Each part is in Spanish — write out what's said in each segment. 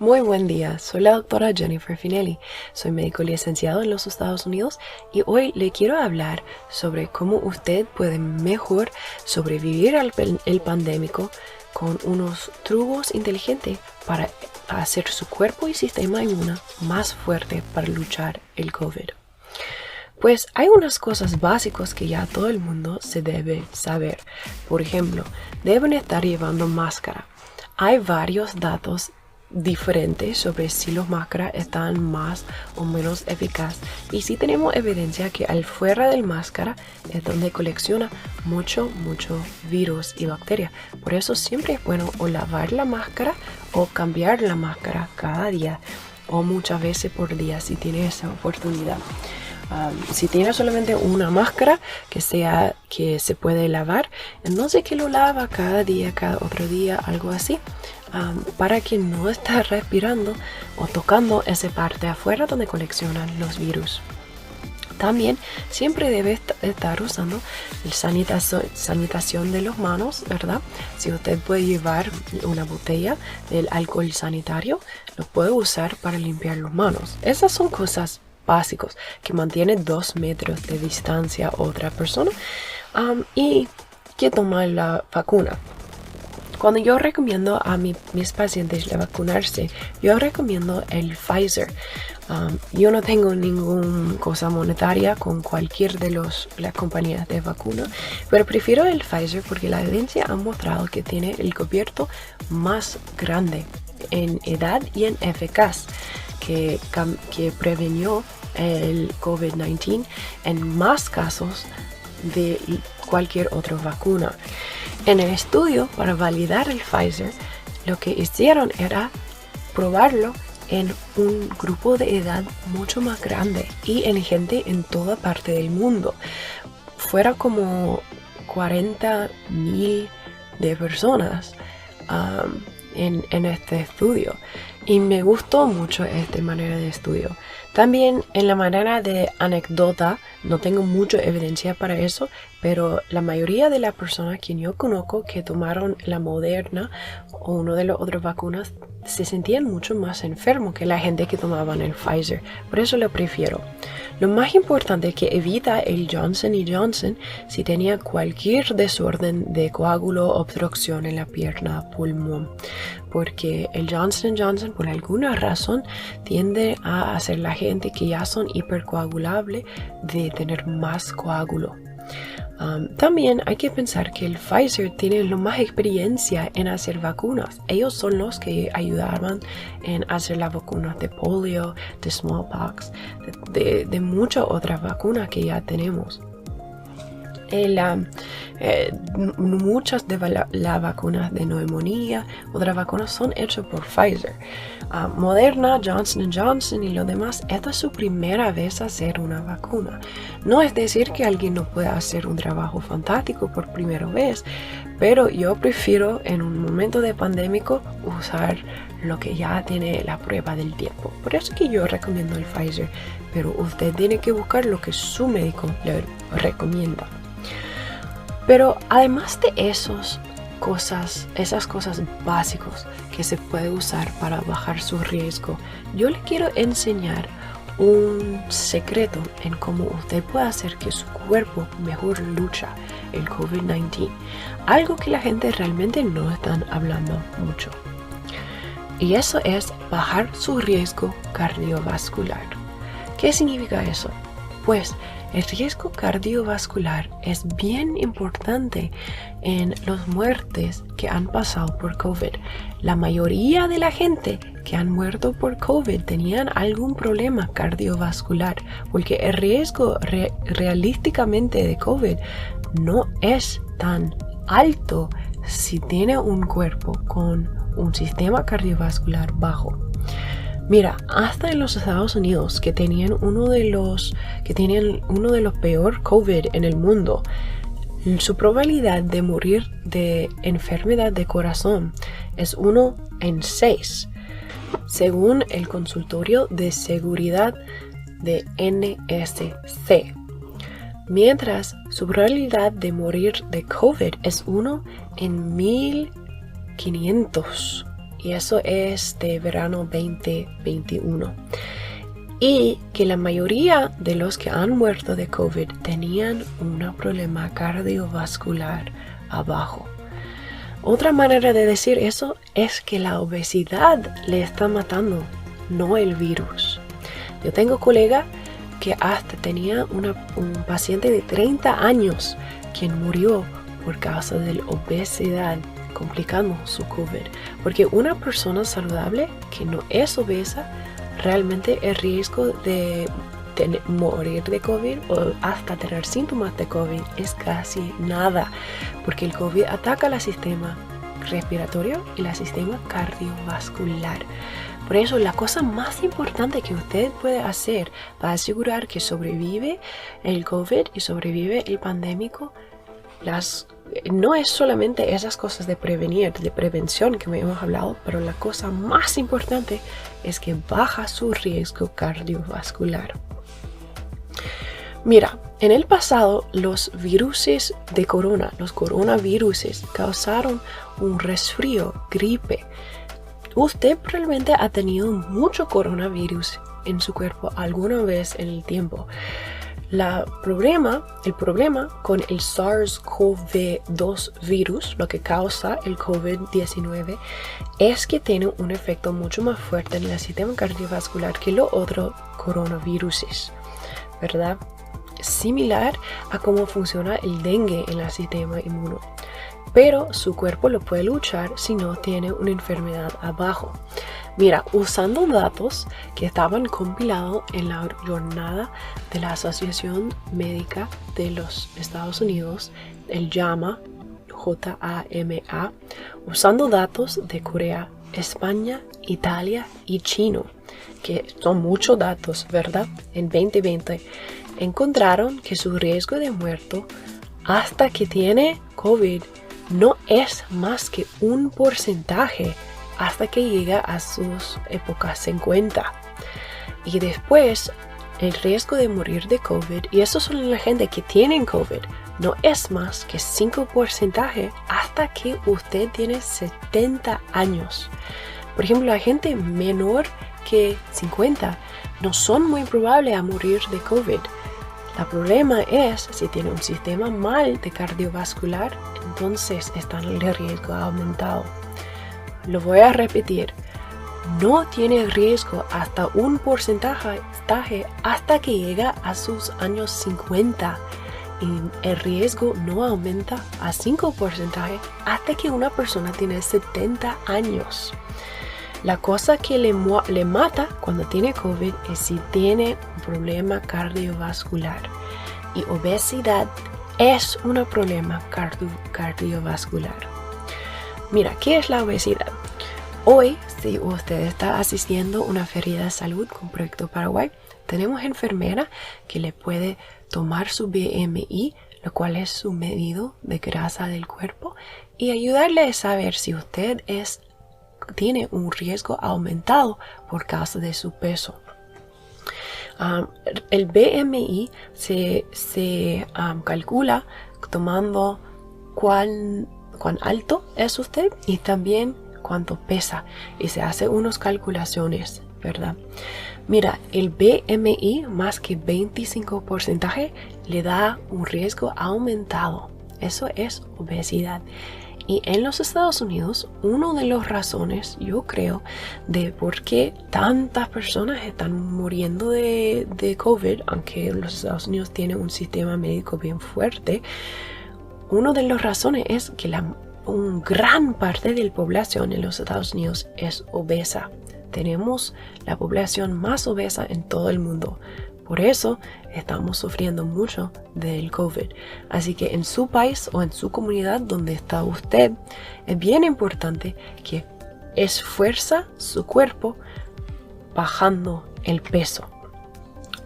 Muy buen día, soy la doctora Jennifer Finelli, soy médico licenciado en los Estados Unidos y hoy le quiero hablar sobre cómo usted puede mejor sobrevivir al el pandémico con unos trucos inteligentes para hacer su cuerpo y sistema inmune más fuerte para luchar el COVID. Pues hay unas cosas básicas que ya todo el mundo se debe saber. Por ejemplo, deben estar llevando máscara. Hay varios datos diferentes sobre si las máscaras están más o menos eficaz y si tenemos evidencia que al fuera del máscara es donde colecciona mucho virus y bacterias. Por eso siempre es bueno o lavar la máscara o cambiar la máscara cada día o muchas veces por día si tiene esa oportunidad. Si tiene solamente una máscara que se puede lavar, entonces que lo lava cada día, cada otro día, algo así, para que no esté respirando o tocando esa parte afuera donde coleccionan los virus. También siempre debe estar usando el sanitación de las manos, ¿verdad? Si usted puede llevar una botella del alcohol sanitario, lo puede usar para limpiar las manos. Esas son cosas básicos que mantienen 2 metros de distancia a otra persona y que toma la vacuna. Cuando yo recomiendo a mis pacientes vacunarse, yo recomiendo el Pfizer. Yo no tengo ninguna cosa monetaria con cualquier de las compañías de vacuna, pero prefiero el Pfizer porque la evidencia ha mostrado que tiene el cubierto más grande en edad y en eficaz que prevenió el COVID-19 en más casos de cualquier otra vacuna. En el estudio para validar el Pfizer, lo que hicieron era probarlo en un grupo de edad mucho más grande y en gente en toda parte del mundo. Fuera como 40,000 de personas en este estudio. Y me gustó mucho esta manera de estudio. También en la manera de anécdota, no tengo mucha evidencia para eso, pero la mayoría de las personas que yo conozco que tomaron la Moderna o una de las otras vacunas se sentían mucho más enfermos que la gente que tomaban el Pfizer. Por eso lo prefiero. Lo más importante es que evita el Johnson & Johnson si tenía cualquier desorden de coágulo o obstrucción en la pierna, pulmón. Porque el Johnson & Johnson por alguna razón tiende a hacer la gente que ya son hipercoagulables de tener más coágulo. También hay que pensar que el Pfizer tiene la más experiencia en hacer vacunas. Ellos son los que ayudaban en hacer las vacunas de polio, de smallpox, de muchas otras vacunas que ya tenemos. Muchas de las vacunas de neumonía, otras vacunas son hechas por Pfizer. Moderna, Johnson & Johnson y lo demás, esta es su primera vez a hacer una vacuna. No es decir que alguien no pueda hacer un trabajo fantástico por primera vez, pero yo prefiero en un momento de pandémico usar lo que ya tiene la prueba del tiempo. Por eso que yo recomiendo el Pfizer, pero usted tiene que buscar lo que su médico le recomienda. Pero además de esas cosas básicas que se puede usar para bajar su riesgo, yo le quiero enseñar un secreto en cómo usted puede hacer que su cuerpo mejor lucha el COVID-19. Algo que la gente realmente no están hablando mucho. Y eso es bajar su riesgo cardiovascular. ¿Qué significa eso? Pues el riesgo cardiovascular es bien importante en las muertes que han pasado por COVID. La mayoría de la gente que han muerto por COVID tenían algún problema cardiovascular, porque el riesgo realísticamente de COVID no es tan alto si tiene un cuerpo con un sistema cardiovascular bajo. Mira, hasta en los Estados Unidos, que tenían uno de los peor COVID en el mundo, su probabilidad de morir de enfermedad de corazón es 1 en 6, según el consultorio de seguridad de NSC. Mientras su probabilidad de morir de COVID es 1 en 1500. y eso es de verano 2021. Y que la mayoría de los que han muerto de COVID tenían un problema cardiovascular abajo. Otra manera de decir eso es que la obesidad le está matando, no el virus. Yo tengo colega que hasta tenía un paciente de 30 años quien murió por causa de la obesidad, complicando su COVID. Porque una persona saludable que no es obesa, realmente el riesgo de morir de COVID o hasta tener síntomas de COVID es casi nada, porque el COVID ataca el sistema respiratorio y el sistema cardiovascular. Por eso la cosa más importante que usted puede hacer para asegurar que sobrevive el COVID y sobrevive el pandémico, no es solamente esas cosas de prevención que hemos hablado, pero la cosa más importante es que baja su riesgo cardiovascular. Mira, en el pasado los viruses de corona, los coronaviruses, causaron un resfrío, gripe. Usted probablemente ha tenido mucho coronavirus en su cuerpo alguna vez en el tiempo. El problema con el SARS-CoV-2 virus, lo que causa el COVID-19, es que tiene un efecto mucho más fuerte en el sistema cardiovascular que los otros coronaviruses, ¿verdad? Similar a cómo funciona el dengue en el sistema inmuno. Pero su cuerpo lo puede luchar si no tiene una enfermedad abajo. Mira, usando datos que estaban compilados en la jornada de la Asociación Médica de los Estados Unidos, el JAMA, J-A-M-A, usando datos de Corea, España, Italia y China, que son muchos datos, ¿verdad? En 2020, encontraron que su riesgo de muerto hasta que tiene COVID no es más que un porcentaje hasta que llega a sus épocas 50. Y después, el riesgo de morir de COVID, y eso son la gente que tienen COVID, no es más que 5% hasta que usted tiene 70 años. Por ejemplo, la gente menor que 50 no son muy probables a morir de COVID. El problema es si tiene un sistema mal de cardiovascular, entonces están en el riesgo aumentado. Lo voy a repetir, no tiene riesgo hasta un porcentaje hasta que llega a sus años 50 y el riesgo no aumenta a 5% hasta que una persona tiene 70 años. La cosa que le mata cuando tiene COVID es si tiene un problema cardiovascular. Y obesidad es un problema cardiovascular. Mira, ¿qué es la obesidad? Hoy, si usted está asistiendo a una feria de salud con Proyecto Paraguay, tenemos enfermera que le puede tomar su BMI, lo cual es su medido de grasa del cuerpo, y ayudarle a saber si usted tiene un riesgo aumentado por causa de su peso. El BMI se calcula tomando cuán alto es usted y también cuánto pesa, y se hace unas calculaciones, ¿verdad? Mira, el BMI más que 25% le da un riesgo aumentado. Eso es obesidad. Y en los Estados Unidos, una de las razones, yo creo, de por qué tantas personas están muriendo de COVID, aunque los Estados Unidos tienen un sistema médico bien fuerte, una de las razones es que una gran parte de la población en los Estados Unidos es obesa. Tenemos la población más obesa en todo el mundo. Por eso estamos sufriendo mucho del COVID. Así que en su país o en su comunidad donde está usted, es bien importante que esfuerza su cuerpo bajando el peso.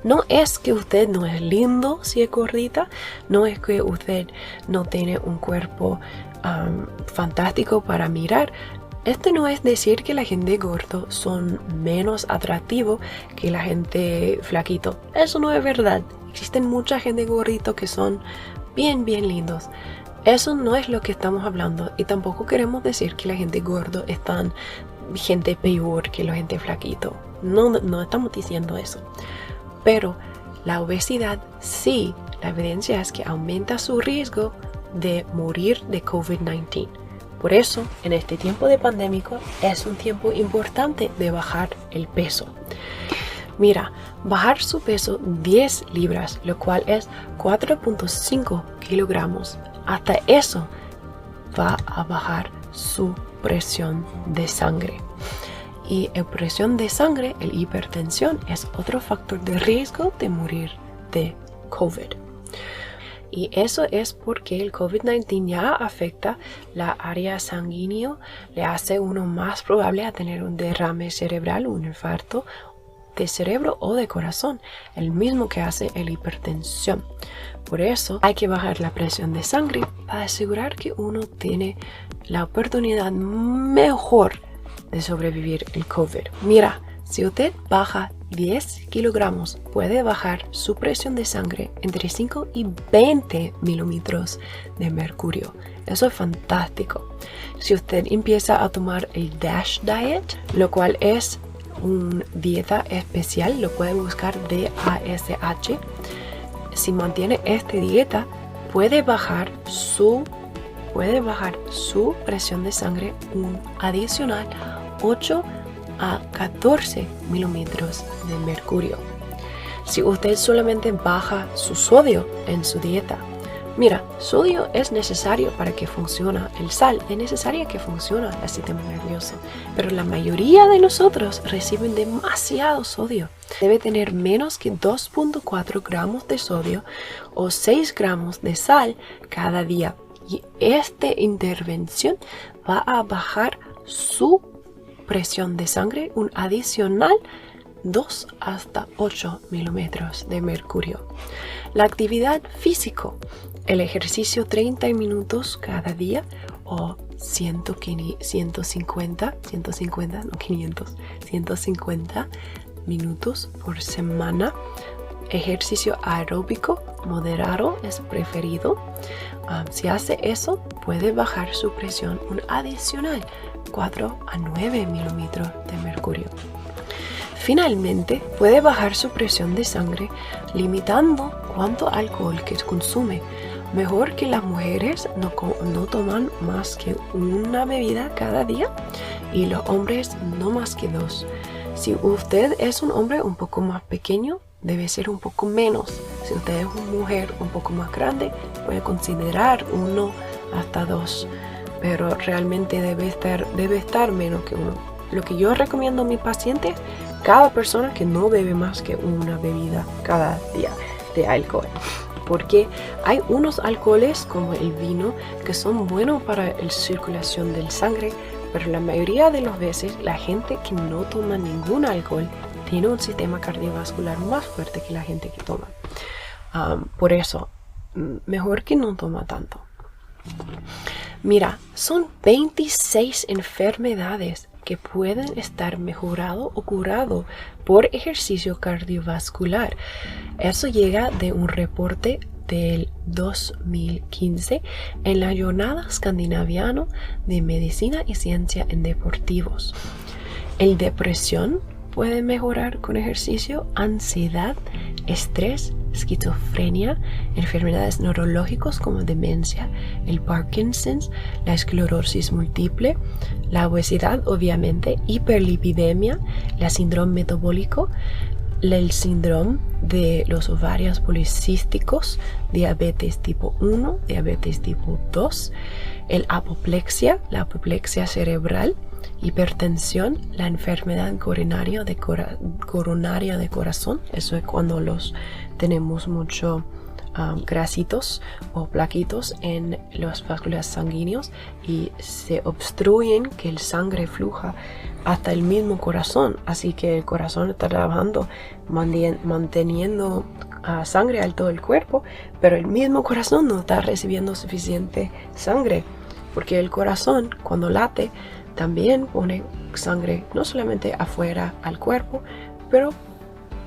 No es que usted no es lindo si es gordita, no es que usted no tiene un cuerpo fantástico para mirar. Esto no es decir que la gente gordo son menos atractivo que la gente flaquito. Eso no es verdad. Existen mucha gente gordito que son bien lindos. Eso no es lo que estamos hablando, y tampoco queremos decir que la gente gordo están gente peor que la gente flaquito. No estamos diciendo eso. Pero la obesidad sí, la evidencia es que aumenta su riesgo de morir de COVID-19. Por eso, en este tiempo de pandémico, es un tiempo importante de bajar el peso. Mira, bajar su peso 10 libras, lo cual es 4.5 kilogramos. Hasta eso va a bajar su presión de sangre. Y la presión de sangre, la hipertensión, es otro factor de riesgo de morir de COVID. Y eso es porque el COVID-19 ya afecta la área sanguínea, le hace uno más probable a tener un derrame cerebral, un infarto de cerebro o de corazón, el mismo que hace la hipertensión. Por eso hay que bajar la presión de sangre para asegurar que uno tiene la oportunidad mejor de sobrevivir el COVID. Mira, si usted baja 10 kilogramos, puede bajar su presión de sangre entre 5 y 20 milímetros de mercurio. Eso es fantástico. Si usted empieza a tomar el DASH Diet, lo cual es una dieta especial, lo puede buscar DASH. Si mantiene esta dieta, puede bajar su presión de sangre un adicional 8 a 14 milímetros de mercurio. Si usted solamente baja su sodio en su dieta, mira, sodio es necesario para que funcione, el sal es necesaria que funcione el sistema nervioso, pero la mayoría de nosotros reciben demasiado sodio. Debe tener menos que 2.4 gramos de sodio o 6 gramos de sal cada día. Y esta intervención va a bajar su presión de sangre un adicional 2 hasta 8 milímetros de mercurio. La actividad física, el ejercicio 30 minutos cada día o 150 minutos por semana. Ejercicio aeróbico moderado es preferido. Si hace eso, puede bajar su presión un adicional 4 a 9 milímetros de mercurio. Finalmente, puede bajar su presión de sangre limitando cuánto alcohol que consume. Mejor que las mujeres no toman más que una bebida cada día y los hombres no más que 2. Si usted es un hombre un poco más pequeño, debe ser un poco menos. Si usted es una mujer un poco más grande, puede considerar 1 hasta 2. Pero realmente debe estar menos que 1. Lo que yo recomiendo a mis pacientes, cada persona que no bebe más que una bebida cada día de alcohol. Porque hay unos alcoholes como el vino que son buenos para la circulación del sangre, pero la mayoría de las veces la gente que no toma ningún alcohol tiene un sistema cardiovascular más fuerte que la gente que toma. Por eso, mejor que no toma tanto. Mira, son 26 enfermedades que pueden estar mejorado o curado por ejercicio cardiovascular. Eso llega de un reporte del 2015 en la Jornada Escandinaviana de Medicina y Ciencia en Deportivos. El depresión puede mejorar con ejercicio, ansiedad, estrés, esquizofrenia, enfermedades neurológicas como demencia, el Parkinson's, la esclerosis múltiple, la obesidad, obviamente, hiperlipidemia, el síndrome metabólico, el síndrome de los ovarios policísticos, diabetes tipo 1, diabetes tipo 2, la apoplexia cerebral, hipertensión, la enfermedad coronaria de corazón. Eso es cuando tenemos mucho grasitos o plaquitos en los vasos sanguíneos y se obstruyen que el sangre fluya hasta el mismo corazón. Así que el corazón está trabajando manteniendo sangre a todo el cuerpo, pero el mismo corazón no está recibiendo suficiente sangre, porque el corazón cuando late también pone sangre no solamente afuera al cuerpo, pero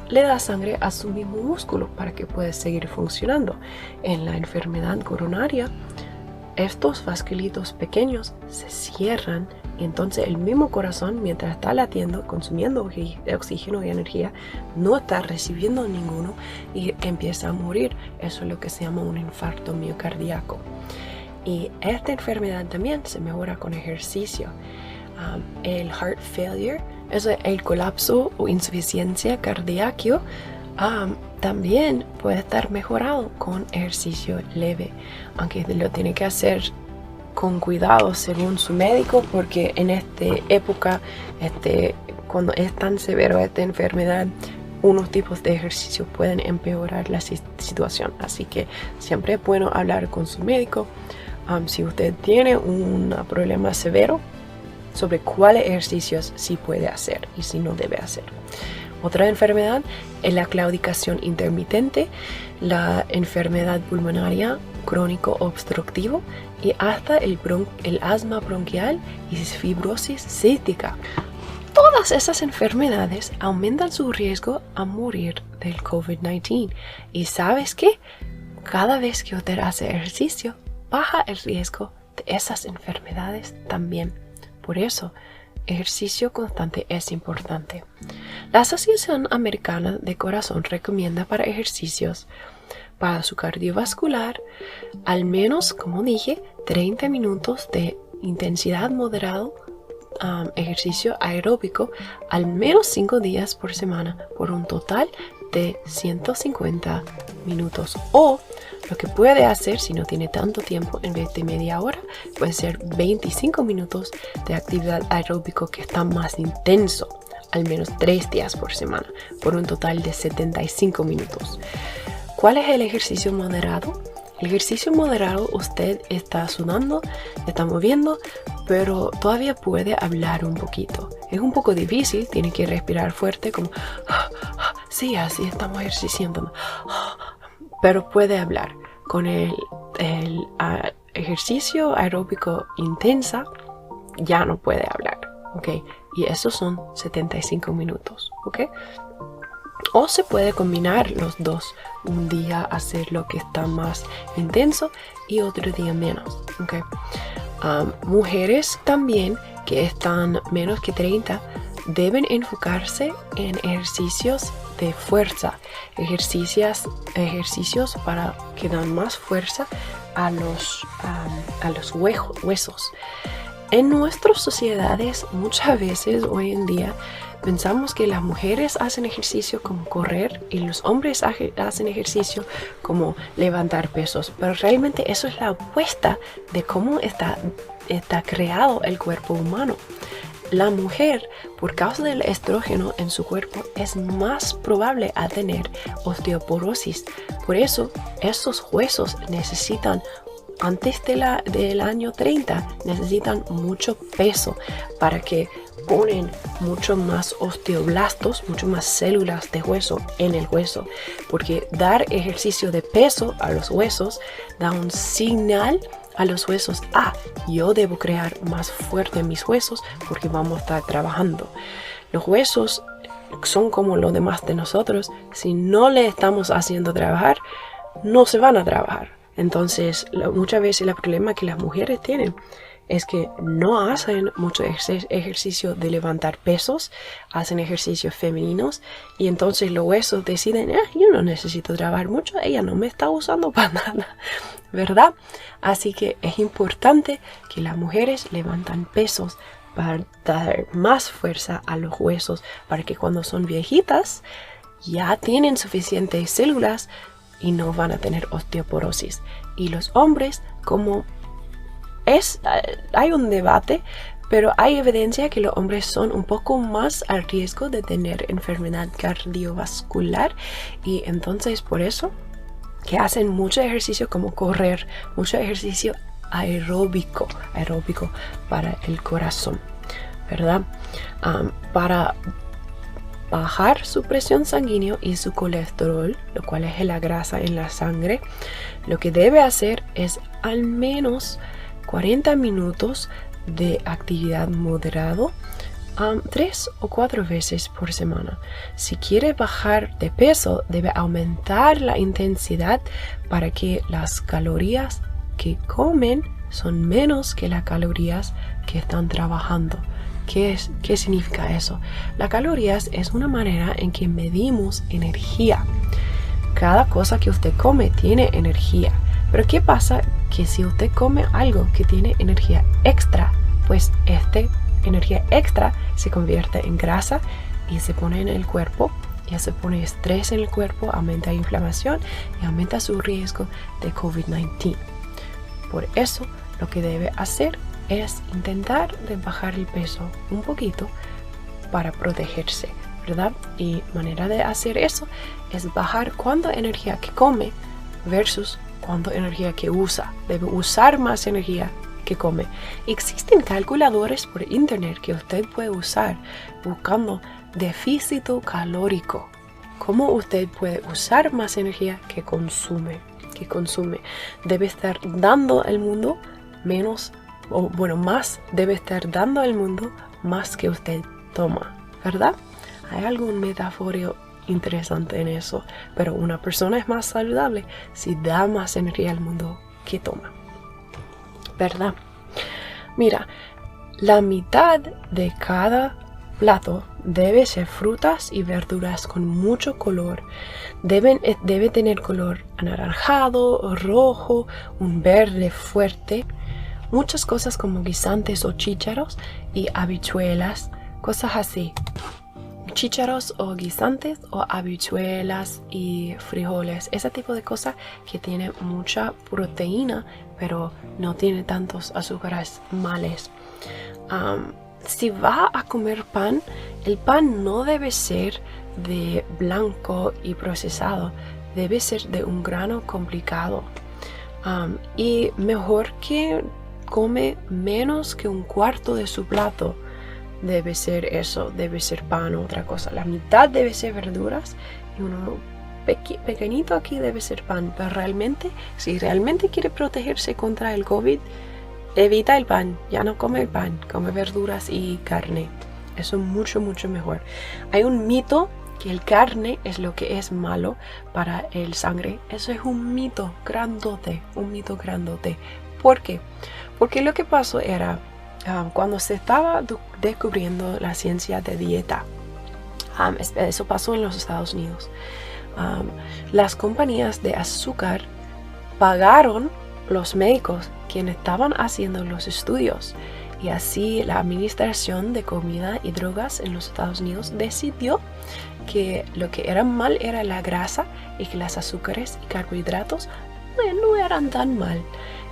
le da sangre a su mismo músculo para que pueda seguir funcionando. En la enfermedad coronaria, estos vasculitos pequeños se cierran y entonces el mismo corazón, mientras está latiendo, consumiendo oxígeno y energía, no está recibiendo ninguno y empieza a morir. Eso es lo que se llama un infarto miocardíaco. Y esta enfermedad también se mejora con ejercicio. El heart failure, eso es el colapso o insuficiencia cardíaca, también puede estar mejorado con ejercicio leve, aunque lo tiene que hacer con cuidado según su médico, porque en esta época, cuando es tan severo esta enfermedad, unos tipos de ejercicio pueden empeorar la situación. Así que siempre es bueno hablar con su médico si usted tiene un problema severo, sobre cuáles ejercicios sí puede hacer y si no debe hacer. Otra enfermedad es la claudicación intermitente, la enfermedad pulmonaria crónico obstructivo y hasta el asma bronquial y fibrosis cística. Todas esas enfermedades aumentan su riesgo a morir del COVID-19. ¿Y sabes qué? Cada vez que usted hace ejercicio, baja el riesgo de esas enfermedades también. Por eso, ejercicio constante es importante. La Asociación Americana de Corazón recomienda para ejercicios para su cardiovascular al menos, como dije, 30 minutos de intensidad moderado, ejercicio aeróbico al menos 5 días por semana por un total de 150 minutos. O lo que puede hacer si no tiene tanto tiempo, en vez de media hora, puede ser 25 minutos de actividad aeróbico que está más intenso, al menos 3 días por semana, por un total de 75 minutos. ¿Cuál es el ejercicio moderado? El ejercicio moderado, usted está sudando, está moviendo, pero todavía puede hablar un poquito. Es un poco difícil, tiene que respirar fuerte, como sí, así estamos ejerciciando, pero puede hablar. Con el ejercicio aeróbico intensa, ya no puede hablar, ¿ok? Y esos son 75 minutos, ¿ok? O se puede combinar los dos. Un día hacer lo que está más intenso y otro día menos, ¿ok? Mujeres también que están menos que 30 deben enfocarse en ejercicios de fuerza, ejercicios para que dan más fuerza a los huesos. En nuestras sociedades muchas veces hoy en día pensamos que las mujeres hacen ejercicio como correr y los hombres hacen ejercicio como levantar pesos, pero realmente eso es la opuesta de cómo está creado el cuerpo humano. La mujer, por causa del estrógeno en su cuerpo, es más probable a tener osteoporosis. Por eso, esos huesos necesitan, antes del año 30, necesitan mucho peso para que ponen mucho más osteoblastos, mucho más células de hueso en el hueso. Porque dar ejercicio de peso a los huesos da un señal a los huesos: yo debo crear más fuerte mis huesos porque vamos a estar trabajando. Los huesos son como los demás de nosotros. Si no le estamos haciendo trabajar, no se van a trabajar. Entonces, muchas veces el problema que las mujeres tienen es que no hacen mucho ejercicio de levantar pesos, hacen ejercicios femeninos y entonces los huesos deciden: yo no necesito trabajar mucho, ella no me está usando para nada, ¿verdad? Así que es importante que las mujeres levantan pesos para dar más fuerza a los huesos, para que cuando son viejitas ya tienen suficientes células y no van a tener osteoporosis. Y los hombres, como hay un debate, pero hay evidencia que los hombres son un poco más al riesgo de tener enfermedad cardiovascular, y entonces por eso que hacen mucho ejercicio como correr, mucho ejercicio aeróbico para el corazón, ¿verdad? Para bajar su presión sanguínea y su colesterol, lo cual es la grasa en la sangre, lo que debe hacer es al menos 40 minutos de actividad moderado 3 o 4 veces por semana. Si quiere bajar de peso, debe aumentar la intensidad para que las calorías que comen son menos que las calorías que están trabajando. ¿Qué significa eso? Las calorías es una manera en que medimos energía. Cada cosa que usted come tiene energía. Pero ¿qué pasa? Que si usted come algo que tiene energía extra, pues esta energía extra se convierte en grasa y se pone en el cuerpo. Ya se pone estrés en el cuerpo, aumenta la inflamación y aumenta su riesgo de COVID-19. Por eso, lo que debe hacer es intentar de bajar el peso un poquito para protegerse, ¿verdad? Y manera de hacer eso es bajar cuánta energía que come versus cuánta energía que usa. Debe usar más energía que come. Existen calculadores por internet que usted puede usar buscando déficit calórico. Cómo usted puede usar más energía que consume. Debe estar dando al mundo menos, más debe estar dando al mundo más que usted toma, ¿verdad? Hay algún metáforo interesante en eso, pero una persona es más saludable si da más energía al mundo que toma, ¿verdad? Mira, la mitad de cada plato debe ser frutas y verduras con mucho color. Debe tener color anaranjado, rojo, un verde fuerte. Muchas cosas como guisantes o chícharos y habichuelas, cosas así. Chícharos o guisantes o habichuelas y frijoles. Ese tipo de cosas que tiene mucha proteína, pero no tiene tantos azúcares males. Si va a comer pan, el pan no debe ser de blanco y procesado, debe ser de un grano complicado. Y mejor que come menos que un cuarto de su plato, debe ser eso, debe ser pan o otra cosa. La mitad debe ser verduras y uno pequeñito aquí debe ser pan. Pero realmente, si realmente quiere protegerse contra el COVID, evita el pan, ya no come el pan, come verduras y carne. Eso es mucho, mucho mejor. Hay un mito que el carne es lo que es malo para el sangre. Eso es un mito grandote, ¿Por qué? Porque lo que pasó era, cuando se estaba descubriendo la ciencia de dieta, eso pasó en los Estados Unidos, las compañías de azúcar pagaron los médicos quienes estaban haciendo los estudios, y así la Administración de Comida y Drogas en los Estados Unidos decidió que lo que era mal era la grasa y que los azúcares y carbohidratos no eran tan mal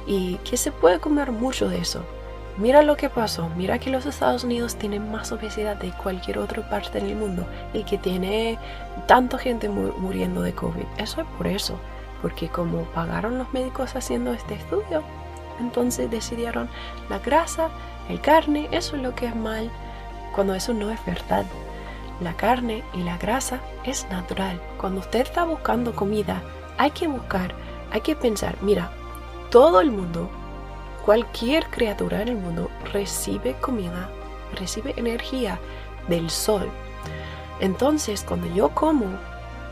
y que se puede comer mucho de eso. Mira lo que pasó, mira que los Estados Unidos tienen más obesidad de cualquier otra parte del mundo y que tiene tanta gente muriendo de COVID. Eso es por eso, porque como pagaron los médicos haciendo este estudio, entonces decidieron la grasa, el carne, eso es lo que es mal, cuando eso no es verdad. La carne y la grasa es natural. Cuando usted está buscando comida, hay que pensar, mira, todo el mundo, cualquier criatura en el mundo recibe comida, recibe energía del sol. Entonces, cuando yo como,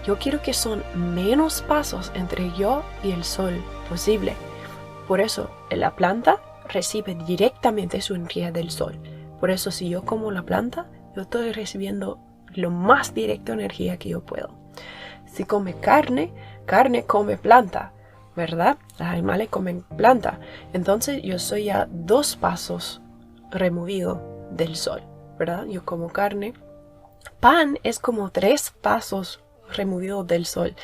yo quiero que son menos pasos entre yo y el sol posible. Por eso, la planta recibe directamente su energía del sol. Por eso, si yo como la planta, yo estoy recibiendo lo más directo energía que yo puedo. Si come carne, carne come planta, ¿verdad? Los animales comen planta. Entonces yo soy ya 2 pasos removido del sol, ¿verdad? Yo como carne. Pan es como 3 pasos removido del sol,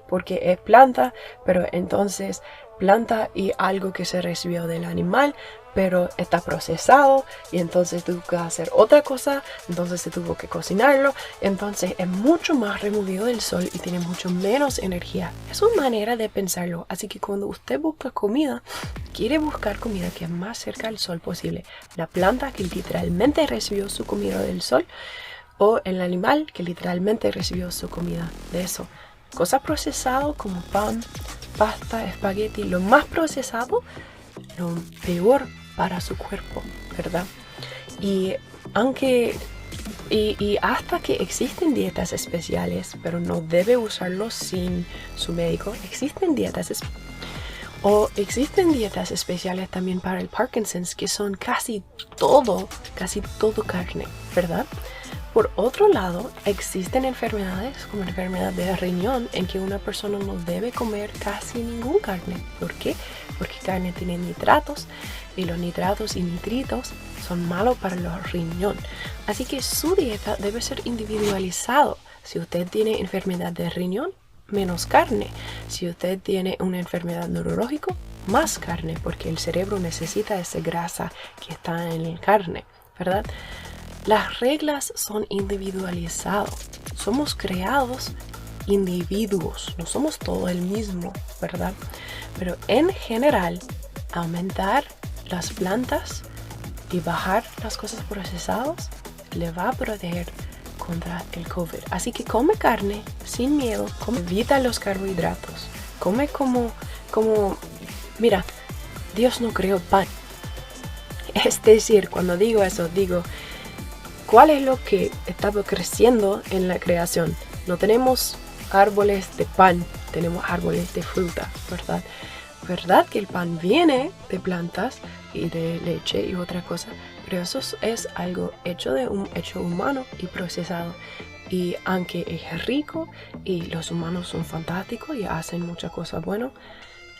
porque es planta, pero entonces planta y algo que se recibió del animal, pero está procesado y entonces tuvo que hacer otra cosa, entonces se tuvo que cocinarlo, entonces es mucho más removido del sol y tiene mucho menos energía. Es una manera de pensarlo, así que cuando usted busca comida, quiere buscar comida que es más cerca del sol posible. La planta que literalmente recibió su comida del sol, o el animal que literalmente recibió su comida de eso. Cosas procesadas como pan, pasta, espagueti, lo más procesado, lo peor para su cuerpo, ¿verdad? Y hasta que existen dietas especiales, pero no debe usarlo sin su médico. Existen dietas O existen dietas especiales también para el Parkinson's que son casi todo carne, ¿verdad? Por otro lado, existen enfermedades como la enfermedad de riñón en que una persona no debe comer casi ninguna carne. ¿Por qué? Porque carne tiene nitratos y los nitratos y nitritos son malos para los riñones. Así que su dieta debe ser individualizado. Si usted tiene enfermedad de riñón, menos carne. Si usted tiene una enfermedad neurológica, más carne, porque el cerebro necesita esa grasa que está en la carne, ¿verdad? Las reglas son individualizadas. Somos creados individuos, no somos todo el mismo, ¿verdad? Pero en general, aumentar las plantas y bajar las cosas procesadas le va a proteger contra el COVID. Así que come carne sin miedo, evita los carbohidratos, come como, mira, Dios no creó pan. Es decir, cuando digo eso, digo, ¿cuál es lo que estaba creciendo en la creación? No tenemos árboles de pan, tenemos árboles de fruta, ¿verdad? ¿Verdad que el pan viene de plantas y de leche y otra cosa? Pero eso es algo hecho de un hecho humano y procesado. Y aunque es rico y los humanos son fantásticos y hacen muchas cosas buenas,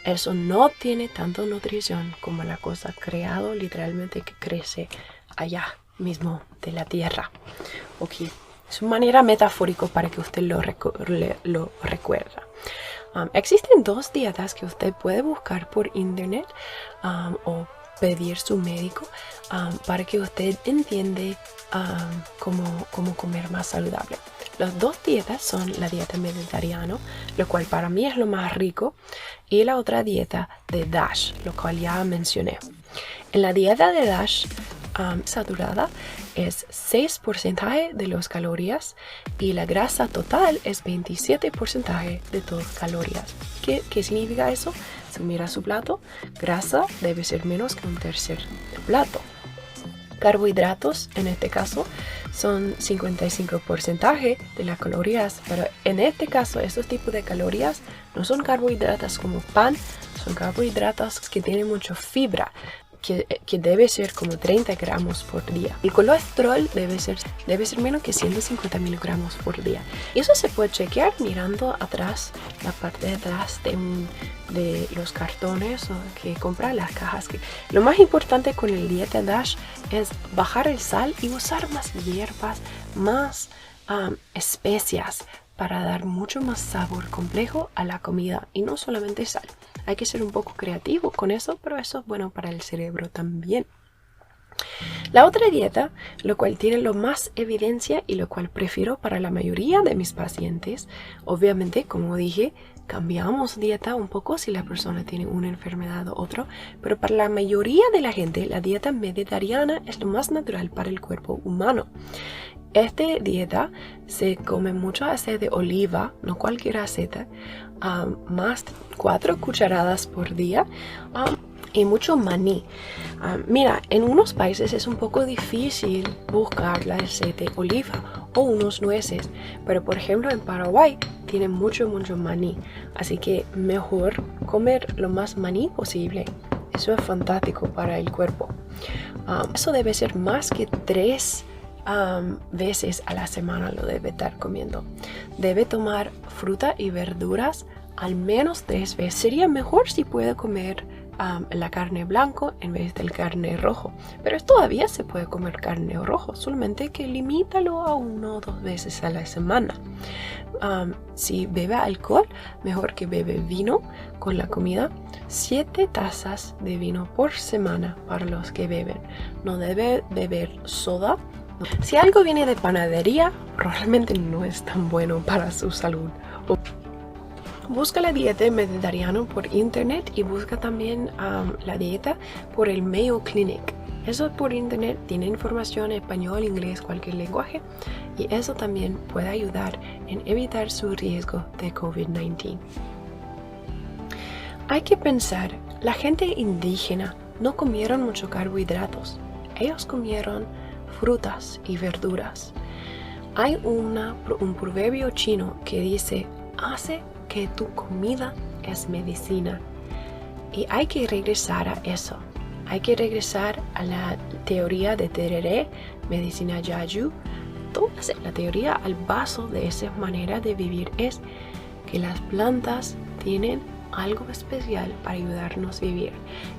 eso no tiene tanta nutrición como la cosa creada literalmente que crece allá mismo de la tierra. Ok, es una manera metafórica para que usted lo recuerda. Existen dos dietas que usted puede buscar por internet o pedir su médico para que usted entienda cómo comer más saludable. Las dos dietas son la dieta mediterránea, lo cual para mí es lo más rico, y la otra dieta de DASH, lo cual ya mencioné. En la dieta de DASH saturada es 6% de las calorías y la grasa total es 27% de todas las calorías. ¿Qué significa eso? Si mira su plato, grasa debe ser menos que un tercer del plato. Carbohidratos, en este caso, son 55% de las calorías, pero en este caso, estos tipos de calorías no son carbohidratos como pan, son carbohidratos que tienen mucha fibra, que debe ser como 30 gramos por día. El colesterol debe ser menos que 150 miligramos por día. Eso se puede chequear mirando atrás, la parte de atrás de los cartones o que compra las cajas. Lo más importante con el dieta DASH es bajar el sal y usar más hierbas, más especias para dar mucho más sabor complejo a la comida y no solamente sal. Hay que ser un poco creativo con eso, pero eso es bueno para el cerebro también. La otra dieta, lo cual tiene lo más evidencia y lo cual prefiero para la mayoría de mis pacientes, obviamente, como dije, cambiamos dieta un poco si la persona tiene una enfermedad o otra, pero para la mayoría de la gente, la dieta mediterránea es lo más natural para el cuerpo humano. Esta dieta se come mucho aceite de oliva, no cualquier aceite, más 4 cucharadas por día y mucho maní. Mira, en unos países es un poco difícil buscar el aceite de oliva o unos nueces, pero por ejemplo en Paraguay tiene mucho maní, así que mejor comer lo más maní posible. Eso es fantástico para el cuerpo. Eso debe ser más que 3 veces a la semana lo debe estar comiendo. Debe tomar fruta y verduras al menos 3 veces. Sería mejor si puede comer la carne blanco en vez del carne rojo, pero todavía se puede comer carne rojo, solamente que limítalo a 1 o 2 veces a la semana. Si bebe alcohol, mejor que bebe vino con la comida. 7 tazas de vino por semana para los que beben. No debe beber soda. Si algo viene de panadería, probablemente no es tan bueno para su salud. Busca la dieta mediterránea por internet y busca también la dieta por el Mayo Clinic. Eso por internet tiene información en español, inglés, cualquier lenguaje, y eso también puede ayudar en evitar su riesgo de COVID-19. Hay que pensar, la gente indígena no comieron muchos carbohidratos. Ellos comieron frutas y verduras. Hay un proverbio chino que dice, hace que tu comida es medicina. Y hay que regresar a eso. Hay que regresar a la teoría de Tereré, medicina Yayu. Toda la teoría al base de esa manera de vivir es que las plantas tienen algo especial para ayudarnos a vivir.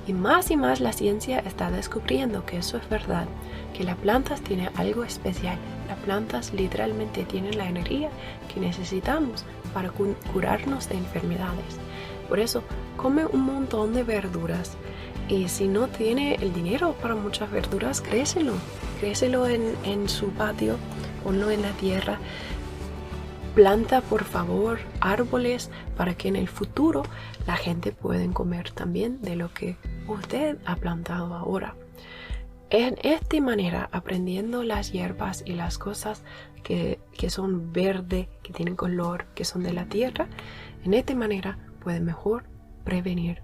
Y más la ciencia está descubriendo que eso es verdad, que las plantas tienen algo especial. Las plantas literalmente tienen la energía que necesitamos para curarnos de enfermedades. Por eso, come un montón de verduras. Y si no tiene el dinero para muchas verduras, créeselo en su patio, ponlo en la tierra. Planta, por favor, árboles para que en el futuro la gente pueda comer también de lo que usted ha plantado ahora. En esta manera, aprendiendo las hierbas y las cosas que son verde, que tienen color, que son de la tierra, en esta manera puede mejor prevenir